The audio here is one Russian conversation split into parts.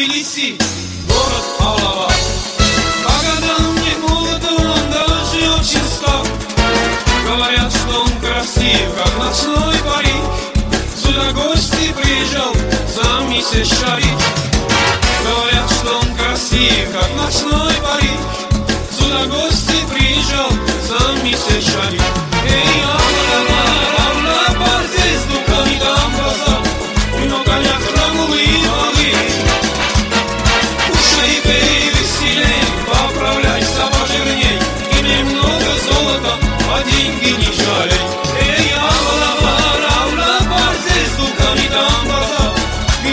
Тбилиси, город Алава. По годам не молод он, даже очень стар. Говорят, что он красив, как ночной Париж. Сюда гости приезжал, за месяц шарить. Говорят, что он красив, как ночной Париж. Сюда гости приезжал, за месяц шарить. Эй, Алава, Алава, бар здесь духами там базар. Но коня храмовые воды. Кушай, пей, веселей, поправляйся пожирней. Имей много золота, а деньги не жалей. Эй, Алава, Алава, здесь духами там базар.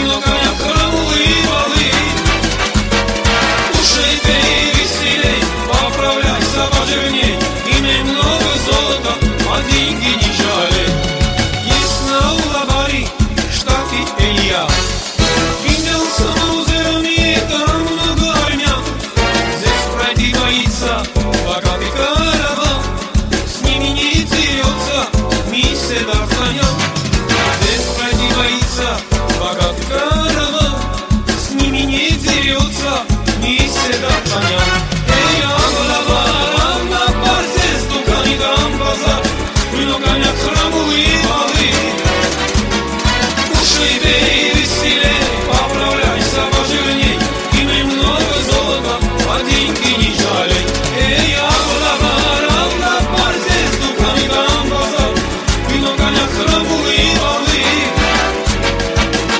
Но коня храмовые воды. Кушай, пей, веселей, поправляйся пожирней. Имей много золота, а деньги не жалей. Есть на Улабари Илья. Видел сам озерами, там много армян. Здесь пройти боится богатый караван. С ними не дерется миссия Д'Артаньян. Здесь пройти боится богатый караван. С ними не дерется миссия Д'Артаньян. Эй, Алава, Алава, здесь духами там базар. Но коня храмовые воды. Кушай, пей, веселей, поправляйся пожирней. Имей много золота, а деньги не жалей. Эй, Алава, Алава, здесь духами там базар. Но коня храмовые воды.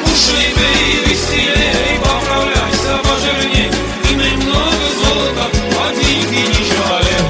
Кушай, пей, веселей, поправляйся пожирней. Имей много золота, а деньги не жалей.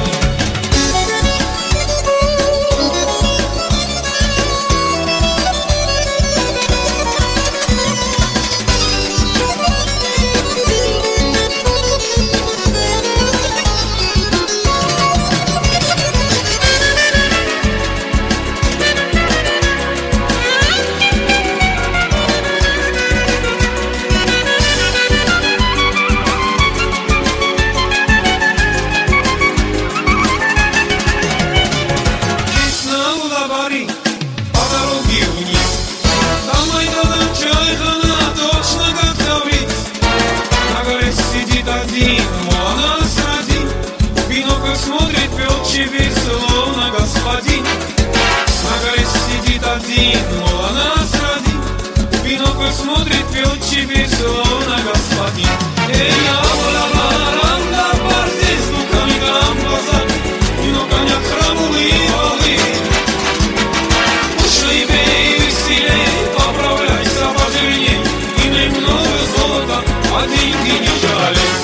Смотрит пёлчий весело на господин. На горе сидит один, мол, она сради. Бинокль смотрит пёлчий весело на господин. Эй, Алава, Алава, здесь духами там базар. Но коня храмовые воды. Кушай, пей, веселей, поправляйся пожирней. Имей много золота, а деньги не жалей.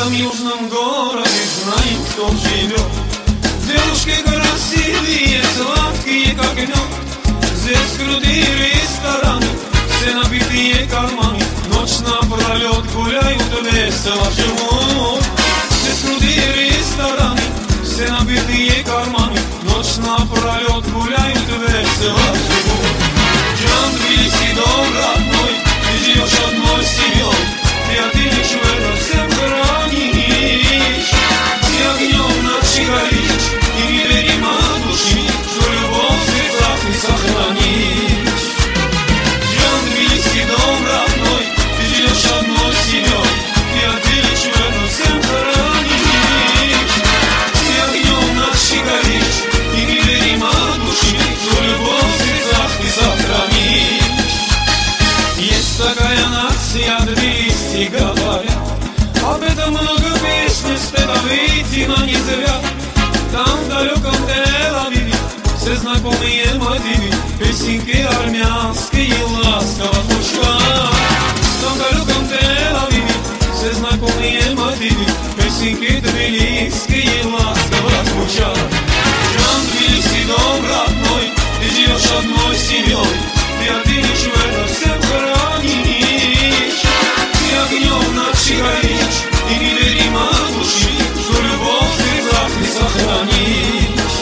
В южном городе знаем, кто живет. Девушки красивые, сладкие, как мед. Здесь крутые рестораны, все набитые карманы. Ночь напролет гуляют, весело живут. Здесь крутые рестораны, все набитые карманы. Ночь напролет гуляют, весело живут. Джан, Тбилиси, дом родной, ты живешь одной семьей. Ты ответишь в это всем хранишь. Ты огнем ночи горишь, и неверима души, что любовь в сердцах ты сохранишь. Джан, Тбилиси, дом родной, ты живешь одной семьей. Ты ответишь в это всем хранишь. Ты огнем ночи горишь, и неверима души, что любовь в сердцах ты сохранишь. Есть такая нация, Тбилиси, говорят. Об этом много песен спета, видимо, не зря. Там в далеком Тель-Авиве все знакомые мотивы, песенки армянские ласково звучат. Там в далеком Тель-Авиве все знакомые мотивы, песенки тбилисские ласково звучат. Джан, Тбилиси, дом родной, ты живешь одной семьей. Ты ответишь в это всем хранишь. Ты огнем ночи горишь, и неверима души, что любовь в сердцах ты сохранишь.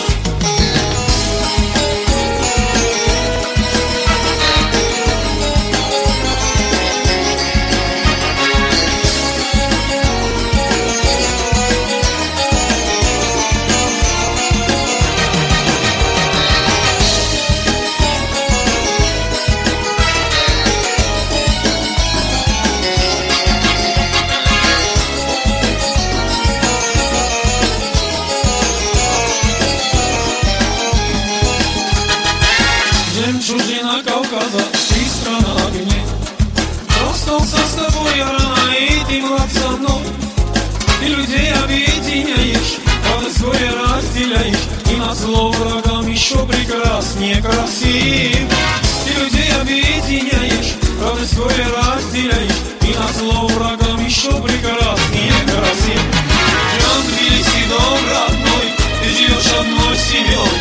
разделяешь, и назло врагам еще прекраснее красив. Ты людей объединяешь, радость горе разделяешь, и назло врагам еще прекраснее красив. Джан, Тбилиси, дом родной, ты живешь одной семьей,